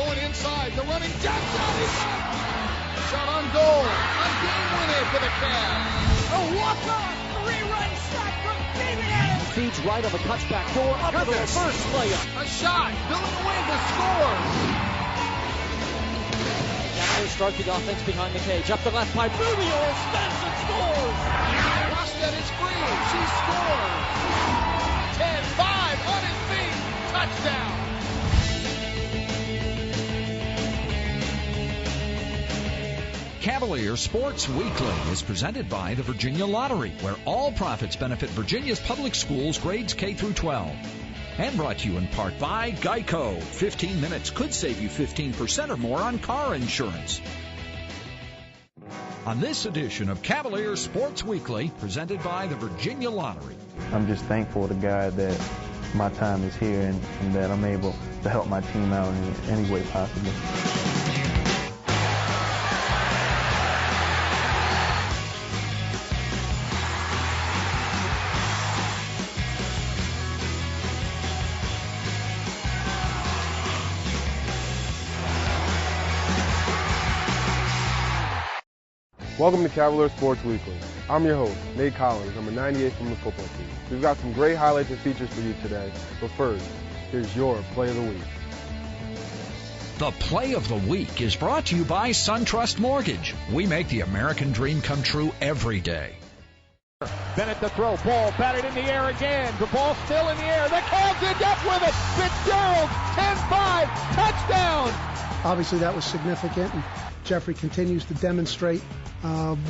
going inside. The running Jackson. Shot on goal. A game winner for the Cavs. A walk-on 3-run shot from David Adams. Feeds right on the touchback door. Up to the first layup. A shot. Billing away to score. Cavaliers start the offense behind the cage. Up the left by Rubio. Spins and scores. Rosted is free. She scores. 10-5 on his feet. Touchdown. Cavalier Sports Weekly is presented by the Virginia Lottery, where all profits benefit Virginia's public schools grades K through 12. And brought to you in part by Geico. 15 minutes could save you 15% or more on car insurance. On this edition of Cavalier Sports Weekly, presented by the Virginia Lottery. I'm just thankful to God that my time is here and that I'm able to help my team out in any way possible. Welcome to Cavalier Sports Weekly. I'm your host, Nate Collins, number 98 from the football team. We've got some great highlights and features for you today, but first, here's your Play of the Week. The Play of the Week is brought to you by SunTrust Mortgage. We make the American dream come true every day. Bennett to throw, ball batted in the air again. The ball still in the air. The Cavs end up with it. Fitzgerald, 10-5, touchdown. Obviously, that was significant. And Jeffrey continues to demonstrate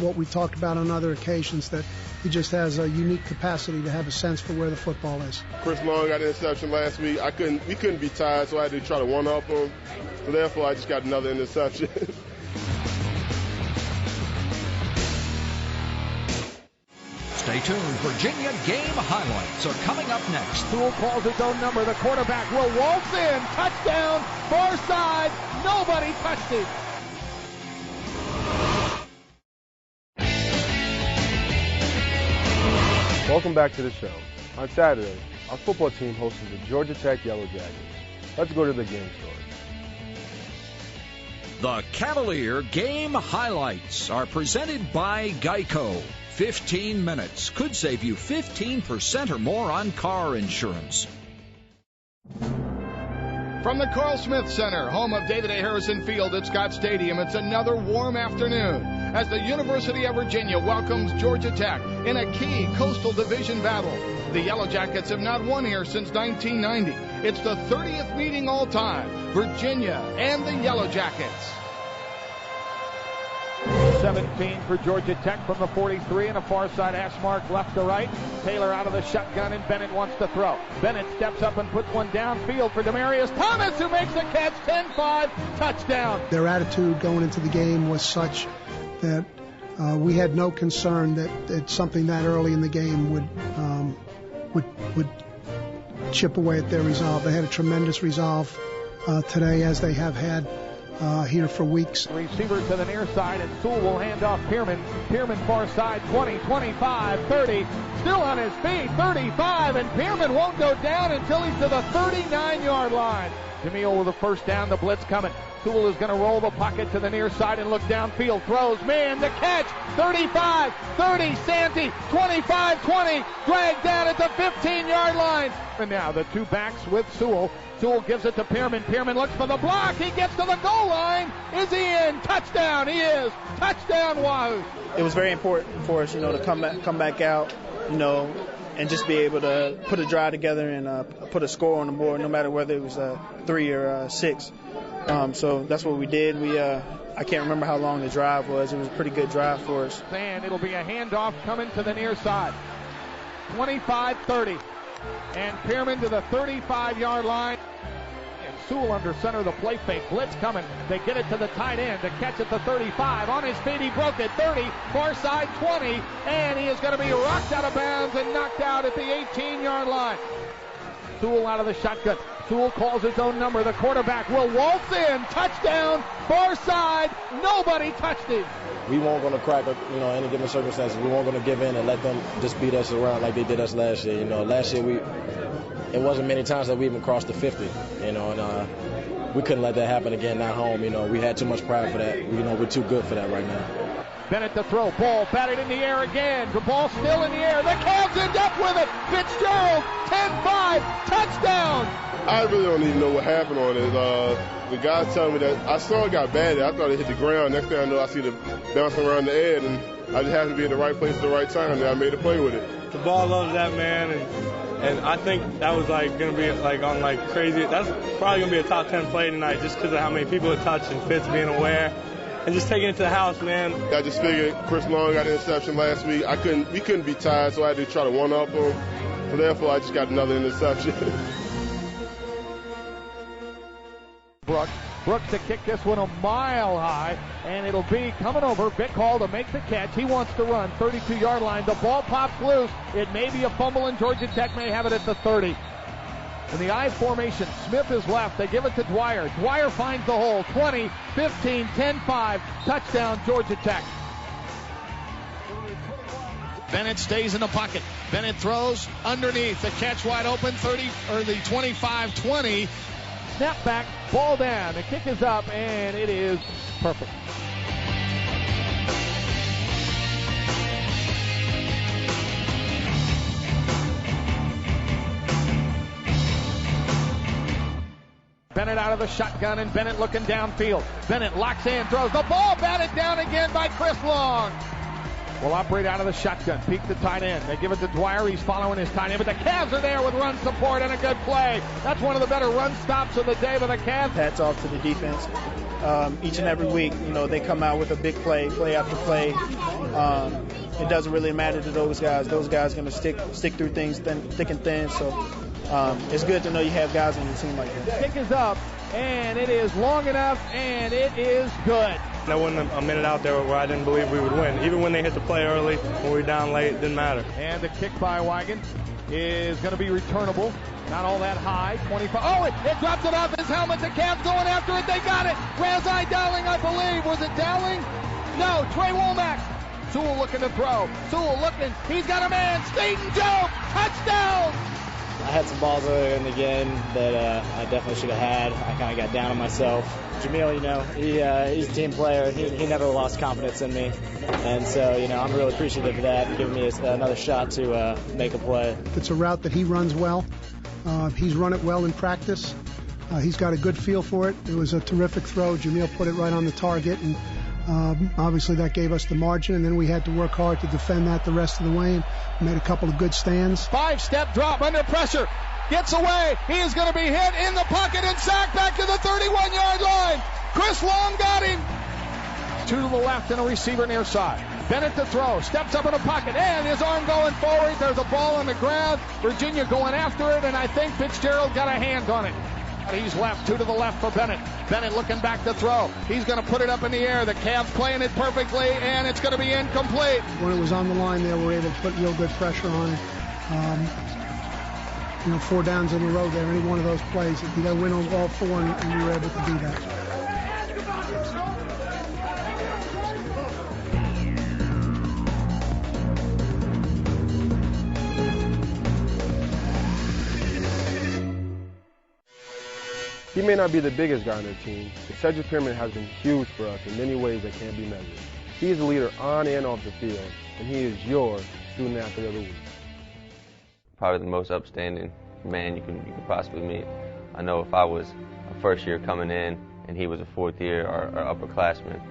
what we talked about on other occasions, that he just has a unique capacity to have a sense for where the football is. Chris Long got an interception last week. We couldn't be tied, so I had to try to one-up him. So therefore, I just got another interception. Stay tuned. Virginia game highlights are coming up next. Sewell calls his own number. The quarterback will waltz in. Touchdown, far side. Nobody touched him. Welcome back to the show. On Saturday, our football team hosted the Georgia Tech Yellow Jackets. Let's go to the game story. The Cavalier game highlights are presented by Geico. 15 minutes could save you 15% or more on car insurance. From the Carl Smith Center, home of David A. Harrison Field at Scott Stadium, it's another warm afternoon as the University of Virginia welcomes Georgia Tech in a key Coastal Division battle. The Yellow Jackets have not won here since 1990. It's the 30th meeting all time. Virginia and the Yellow Jackets. 17 for Georgia Tech from the 43 and a far side hash mark left to right. Taylor out of the shotgun and Bennett wants to throw. Bennett steps up and puts one downfield for Demarius Thomas, who makes the catch. 10-5, touchdown. Their attitude going into the game was such that we had no concern that something that early in the game would chip away at their resolve. They had a tremendous resolve today, as they have had here for weeks. Receiver to the near side, and Sewell will hand off Pierman. Pierman far side, 20, 25, 30, still on his feet, 35, and Pierman won't go down until he's to the 39-yard line. Jamil with the first down, the blitz coming. Sewell is going to roll the pocket to the near side and look downfield. Throws, man, the catch, 35, 30, Santee, 25, 20, dragged down at the 15-yard line. And now the two backs with Sewell. Sewell gives it to Pierman. Pierman looks for the block. He gets to the goal line. Is he in? Touchdown. He is. Touchdown, Wahoo. It was very important for us, to come back out, and just be able to put a drive together and put a score on the board, no matter whether it was 3 or 6. So that's what we did. I can't remember how long the drive was. It was a pretty good drive for us. And it'll be a handoff coming to the near side. 25-30. And Pierman to the 35-yard line. And Sewell under center, the play fake. Blitz coming. They get it to the tight end. The catch at the 35. On his feet, he broke it. 30, far side 20. And he is going to be rocked out of bounds and knocked out at the 18-yard line. Sewell out of the shotgun. Sewell calls his own number. The quarterback will waltz in. Touchdown, far side. Nobody touched him. We weren't going to crack, any given circumstances. We weren't going to give in and let them just beat us around like they did us last year. Last year it wasn't many times that we even crossed the 50. And we couldn't let that happen again at home. You know, we had too much pride for that. You know, we're too good for that right now. Bennett to throw. Ball batted in the air again. The ball still in the air. The Cavs end up with it. Fitzgerald, 10-5, touchdown. I really don't even know what happened on it. The guys telling me that I saw it got batted. I thought it hit the ground. Next thing I know, I see it bouncing around the air, and I just happened to be in the right place at the right time, and I made a play with it. The ball loves that man, and I think that was gonna be on crazy. That's probably gonna be a top 10 play tonight, just because of how many people it touched and Fitz being aware and just taking it to the house, man. I just figured Chris Long got an interception last week. We couldn't be tied, so I had to try to one-up him. So therefore, I just got another interception. Brooks to kick this one a mile high, and it'll be coming over. Vic Hall to make the catch. He wants to run, 32-yard line. The ball pops loose. It may be a fumble, and Georgia Tech may have it at the 30. In the I formation, Smith is left. They give it to Dwyer. Dwyer finds the hole. 20, 15, 10-5. Touchdown, Georgia Tech. Bennett stays in the pocket. Bennett throws underneath. The catch wide open, the 25-20. Snap back, ball down. The kick is up, and it is perfect. Bennett out of the shotgun, and Bennett looking downfield. Bennett locks in, throws. The ball batted down again by Chris Long. Will operate out of the shotgun. Peek the tight end. They give it to Dwyer. He's following his tight end. But the Cavs are there with run support and a good play. That's one of the better run stops of the day by the Cavs. Hats off to the defense. Each and every week, they come out with a big play after play. It doesn't really matter to those guys. Those guys are going to stick through things thick and thin. So it's good to know you have guys on your team like that. Kick is up, and it is long enough, and it is good. There wasn't a minute out there where I didn't believe we would win. Even when they hit the play early, when we were down late, it didn't matter. And the kick by Wigan is going to be returnable. Not all that high. 25. Oh, it drops it off his helmet. The Cavs going after it. They got it. Razai Dowling, I believe. Was it Dowling? No, Trey Womack. Sewell looking to throw. Sewell looking. He's got a man. Staten Joe. Touchdown. I had some balls earlier in the game that I definitely should have had. I kind of got down on myself. Jamil, he's a team player. He never lost confidence in me. And so, I'm really appreciative of that and giving me another shot to make a play. It's a route that he runs well. He's run it well in practice. He's got a good feel for it. It was a terrific throw. Jamil put it right on the target, and obviously that gave us the margin, and then we had to work hard to defend that the rest of the way, and made a couple of good stands. 5-step drop under pressure. Gets away. He is going to be hit in the pocket and sacked back to the 31-yard line. Chris Long got him. 2 to the left and a receiver near side. Bennett to throw. Steps up in the pocket, and his arm going forward. There's a ball on the ground. Virginia going after it, and I think Fitzgerald got a hand on it. He's left. 2 to the left for Bennett. Bennett looking back to throw. He's going to put it up in the air. The Cavs playing it perfectly, and it's going to be incomplete. When it was on the line, they were able to put real good pressure on it. 4 downs in a row there. Any one of those plays, you got to win on all 4, and we were able to do that. He may not be the biggest guy on their team, but Cedric Pierman has been huge for us in many ways that can't be measured. He is a leader on and off the field, and he is your student athlete of the week. Probably the most upstanding man you can possibly meet. I know if I was a first year coming in and he was a fourth year or upperclassman,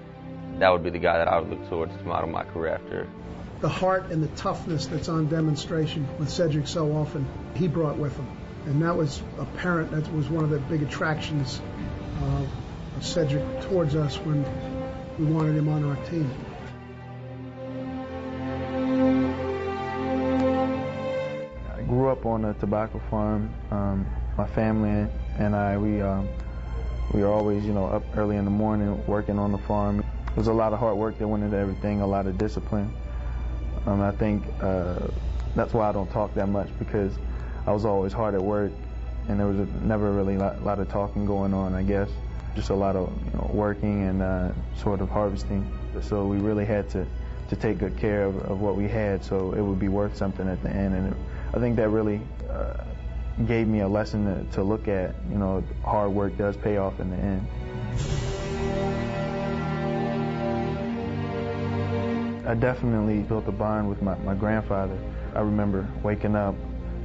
that would be the guy that I would look towards to model my career after. The heart and the toughness that's on demonstration with Cedric so often, he brought with him. And that was apparent. That was one of the big attractions of Cedric towards us when we wanted him on our team. I grew up on a tobacco farm. My family and I, we were always, up early in the morning working on the farm. There was a lot of hard work that went into everything, a lot of discipline. I think that's why I don't talk that much, because I was always hard at work, and there was never really a lot of talking going on, I guess. Just a lot of working and sort of harvesting. So we really had to take good care of what we had, so it would be worth something at the end. And I think that really gave me a lesson to look at. You know, hard work does pay off in the end. I definitely built a bond with my grandfather. I remember waking up,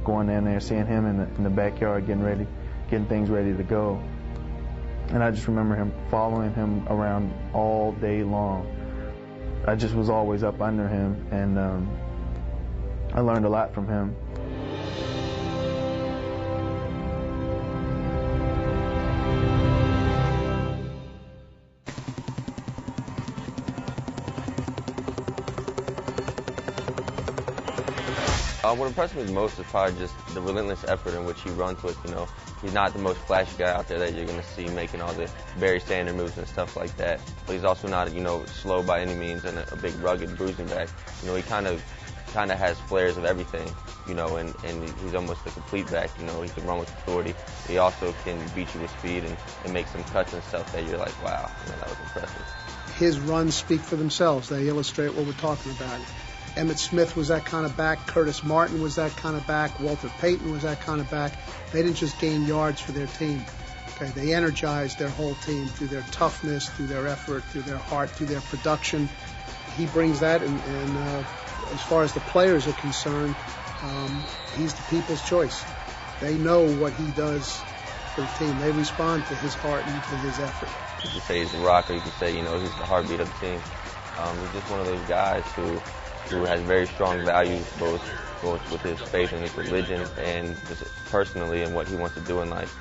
going in there, seeing him in the backyard, getting things ready to go. And I just remember following him around all day long. I just was always up under him, and I learned a lot from him. What impressed me the most is probably just the relentless effort in which he runs with. You know, he's not the most flashy guy out there that you're going to see making all the Barry Sanders moves and stuff like that. But he's also not, you know, slow by any means and a big rugged bruising back. You know, he kind of has flares of everything. You know, and he's almost a complete back. You know, he can run with authority. He also can beat you with speed and make some cuts and stuff that you're like, wow, you know, that was impressive. His runs speak for themselves. They illustrate what we're talking about. Emmitt Smith was that kind of back. Curtis Martin was that kind of back. Walter Payton was that kind of back. They didn't just gain yards for their team. Okay, they energized their whole team through their toughness, through their effort, through their heart, through their production. He brings that, and as far as the players are concerned, he's the people's choice. They know what he does for the team. They respond to his heart and to his effort. You can say he's the rock, or you can say, you know, he's the heartbeat of the team. He's just one of those guys who has very strong values, both with his faith and his religion, and just personally and what he wants to do in life.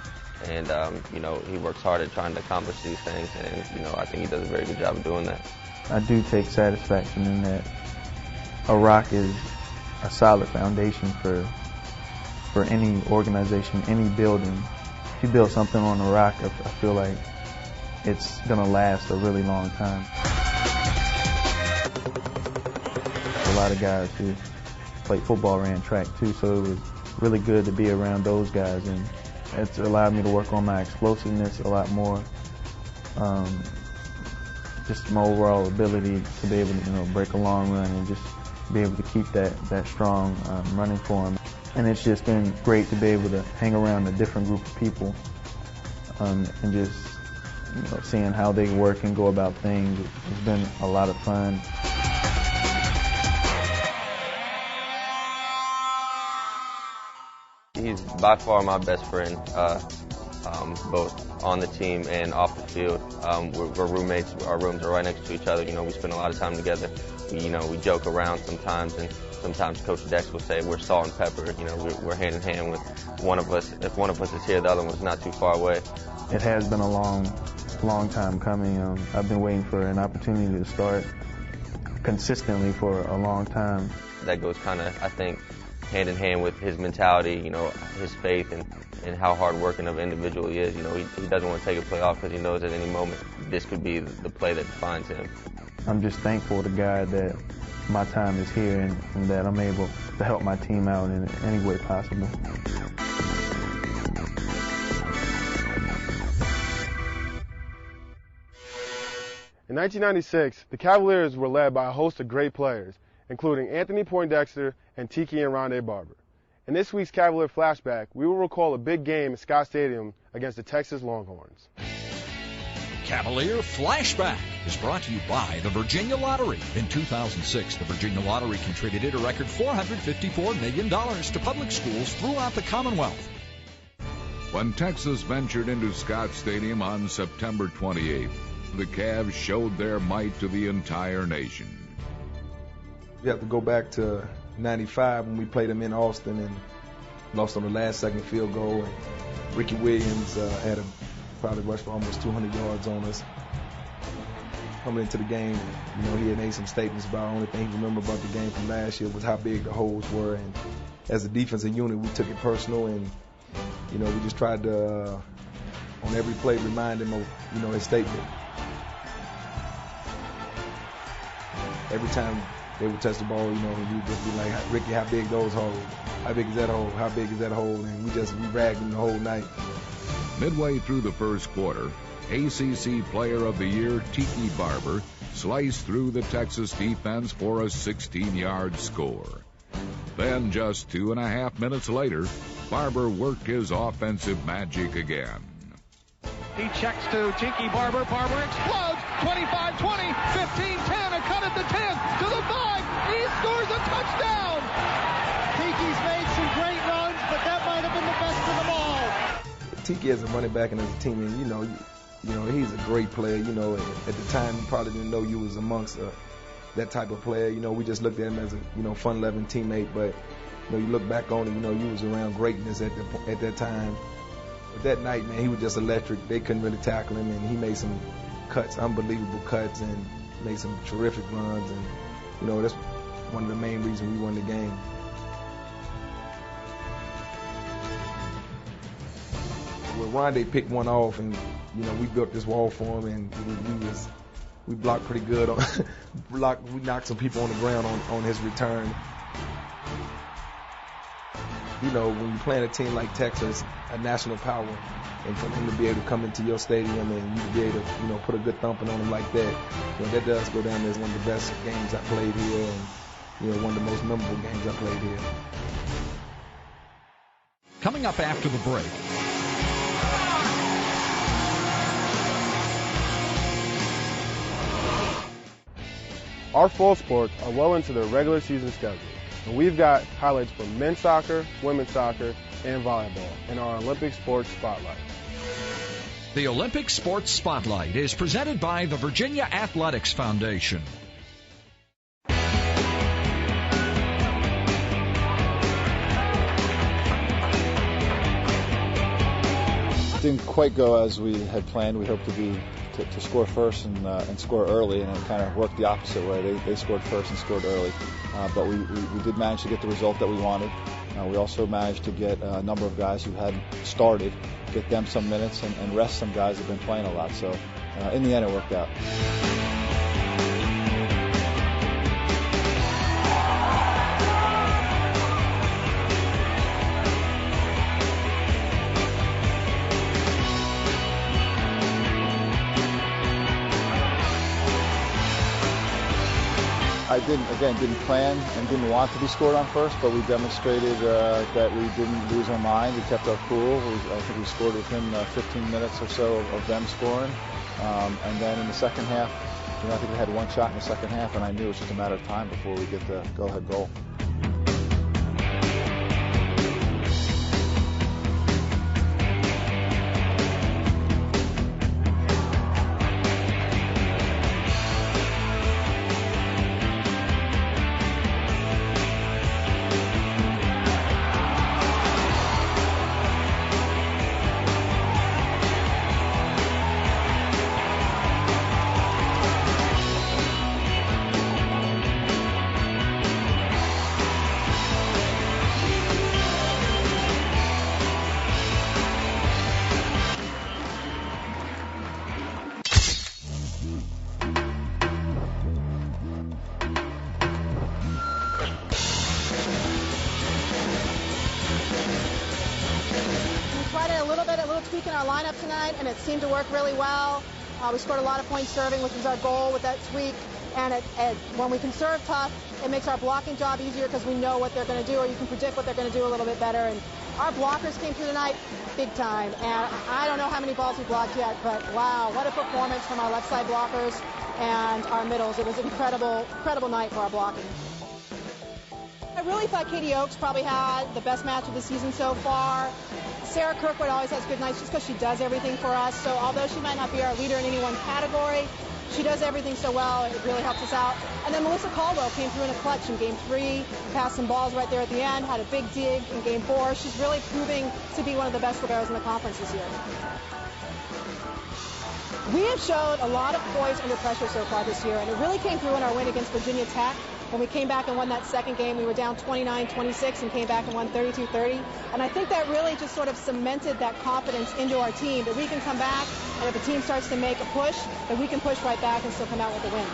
And you know, he works hard at trying to accomplish these things, and you know, I think he does a very good job of doing that. I do take satisfaction in that a rock is a solid foundation for any organization, any building. If you build something on a rock, I feel like it's going to last a really long time. A lot of guys who played football ran track too, so it was really good to be around those guys, and it's allowed me to work on my explosiveness a lot more. Just my overall ability to be able to, you know, break a long run and just be able to keep that strong running form. And it's just been great to be able to hang around a different group of people and just, you know, seeing how they work and go about things. It's been a lot of fun. He's by far my best friend, both on the team and off the field. We're roommates. Our rooms are right next to each other. You know, we spend a lot of time together. We joke around sometimes, and sometimes Coach Dex will say we're salt and pepper. You know, we're hand in hand with one of us. If one of us is here, the other one's not too far away. It has been a long time coming. I've been waiting for an opportunity to start consistently for a long time. That goes kind of, I think, hand in hand with his mentality, you know, his faith, and how hard-working of an individual he is. You know, he doesn't want to take a play off because he knows at any moment this could be the play that defines him. I'm just thankful to God that my time is here and that I'm able to help my team out in any way possible. In 1996, the Cavaliers were led by a host of great players, including Anthony Poindexter and Tiki and Rondé Barber. In this week's Cavalier Flashback, we will recall a big game at Scott Stadium against the Texas Longhorns. Cavalier Flashback is brought to you by the Virginia Lottery. In 2006, the Virginia Lottery contributed a record $454 million to public schools throughout the Commonwealth. When Texas ventured into Scott Stadium on September 28th, the Cavs showed their might to the entire nation. You have to go back to 95 when we played them in Austin and lost on the last second field goal. And Ricky Williams had probably rushed for almost 200 yards on us. Coming into the game, you know, he had made some statements about the only thing he remembered about the game from last year was how big the holes were. And as a defensive unit, we took it personal, and you know, we just tried to on every play remind him of, you know, his statement. Every time they would touch the ball, you know, he would just be like, Ricky, how big those holes? How big is that hole? How big is that hole? And we ragged him the whole night. Midway through the first quarter, ACC Player of the Year Tiki Barber sliced through the Texas defense for a 16-yard score. Then just 2.5 minutes later, Barber worked his offensive magic again. He checks to Tiki Barber. Barber explodes. 25-20, 15-10, a cut at the 10, to the 5. He scores a touchdown. Tiki's made some great runs, but that might have been the best of them all. Tiki as a running back and as a teammate, you know, he's a great player. You know, at the time, you probably didn't know you was amongst that type of player. You know, we just looked at him as a fun-loving teammate. But you look back on it, you was around greatness at that time. But that night, man, he was just electric. They couldn't really tackle him, and he made some cuts, unbelievable cuts, and made some terrific runs. And that's one of the main reasons we won the game. Well, Rondé picked one off, and we built this wall for him, and we blocked pretty good. We knocked some people on the ground on his return. When you're playing a team like Texas, a national power, and for him to be able to come into your stadium and you to be able to put a good thumping on him like that, that does go down as one of the best games I played here, and one of the most memorable games I played here. Coming up after the break. Our fall sports are well into their regular season schedule, and we've got highlights from men's soccer, women's soccer, and volleyball in our Olympic Sports Spotlight. The Olympic Sports Spotlight is presented by the Virginia Athletics Foundation. Didn't quite go as we had planned. We hoped to score first and score early, and it kind of worked the opposite way. They scored first and scored early, but we did manage to get the result that we wanted. We also managed to get a number of guys who hadn't started, get them some minutes, and rest some guys who have been playing a lot. So in the end, it worked out. I didn't plan and didn't want to be scored on first, but we demonstrated that we didn't lose our mind. We kept our cool. I think we scored within 15 minutes or so of them scoring. And then in the second half, I think we had one shot in the second half, and I knew it was just a matter of time before we get the go-ahead goal. tweak in our lineup tonight, and it seemed to work really well. We scored a lot of points serving, which was our goal with that tweak. And when we can serve tough, it makes our blocking job easier because we know what they're going to do, or you can predict what they're going to do a little bit better. And our blockers came through tonight big time. And I don't know how many balls we blocked yet, but wow, what a performance from our left side blockers and our middles. It was an incredible night for our blocking. I really thought Katie Oakes probably had the best match of the season so far. Sarah Kirkwood always has good nights just because she does everything for us. So although she might not be our leader in any one category, she does everything so well. It really helps us out. And then Melissa Caldwell came through in a clutch in Game 3, passed some balls right there at the end, had a big dig in Game 4. She's really proving to be one of the best liberos in the conference this year. We have showed a lot of poise under pressure so far this year, and it really came through in our win against Virginia Tech. When we came back and won that second game, we were down 29-26 and came back and won 32-30. And I think that really just sort of cemented that confidence into our team that we can come back, and if the team starts to make a push, that we can push right back and still come out with a win.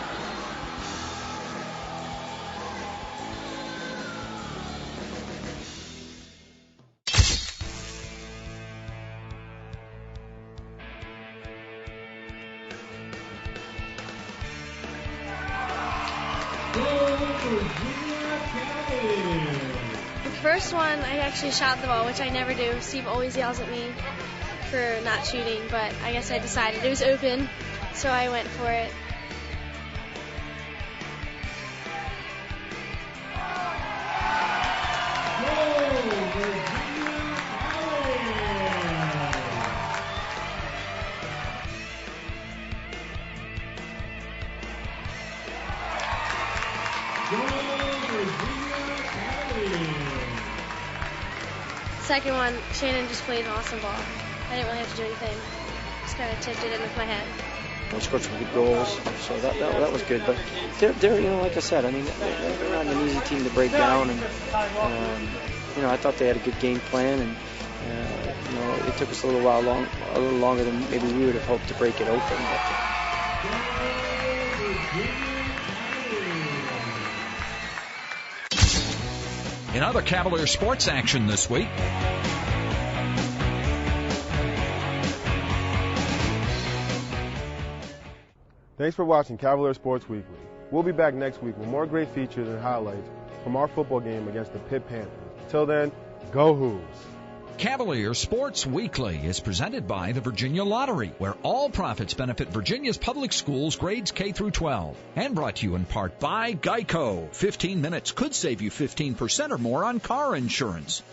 Virginia Cavalier. first one, I actually shot the ball, which I never do. Steve always yells at me for not shooting, but I guess I decided it was open, so I went for it. Second one, Shannon just played an awesome ball. I didn't really have to do anything. Just kind of tipped it in with my head. We scored some good goals, so that was good. But they're you know, like I said, I mean, they're not an easy team to break down, and you know, I thought they had a good game plan, and you know, it took us a little longer than maybe we would have hoped to break it open. But, in other Cavalier sports action this week, thanks for watching Cavalier Sports Weekly. We'll be back next week with more great features and highlights from our football game against the Pitt Panthers. Till then, go Hoos! Cavalier Sports Weekly is presented by the Virginia Lottery, where all profits benefit Virginia's public schools grades K through 12. And brought to you in part by Geico. 15 minutes could save you 15% or more on car insurance.